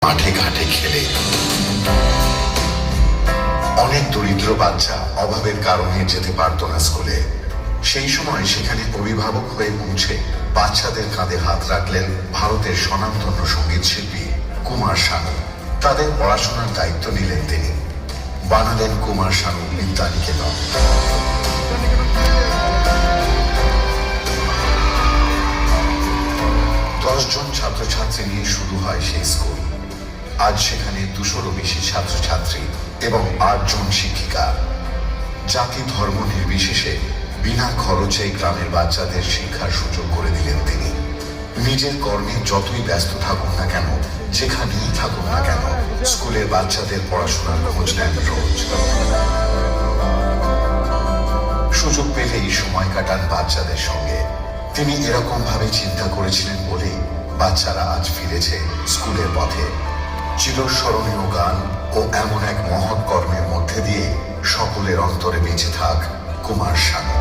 মাঠে ঘাটে খেলে। অনেক দরিদ্র বাচ্চা অভাবের কারণে যেতে পারত না স্কুলে। সেই সময় সেখানে অভিভাবক হয়ে পৌঁছে বাচ্চাদের কাঁধে হাত রাখলেন ভারতের স্বনামধন্য সঙ্গীত শিল্পী কুমার শানু। তাদের পড়াশোনার দায়িত্ব নিলেন তিনি। বানালেন কুমার শানু বিদ্যানিকেতন। 10 জন ছাত্রছাত্রী নিয়ে শুরু হয় সেই স্কুল। আজ সেখানে 200-রও বেশি ছাত্রছাত্রী এবং 8 জন শিক্ষিকা। জাতি ধর্ম নির্বিশেষে বিনা খরচে গ্রামের বাচ্চাদের শিক্ষার সুযোগ করে দিলেন তিনি। নিজের কর্মে যতই ব্যস্ত থাকুন না কেন, যেখানেই থাকুন না কেন, স্কুলের বাচ্চাদের পড়াশোনার খোঁজ নেন রোজ। সুযোগ পেলেই সময় কাটান বাচ্চাদের সঙ্গে। তিনি এরকম ভাবে চিন্তা করেছিলেন বলেই বাচ্চারা আজ ফিরেছে স্কুলের পথে। চিরস্মরণীয় গান ও এমন এক মহৎ কর্মের মধ্যে দিয়ে সকলের অন্তরে বেঁচে থাক কুমার শানু।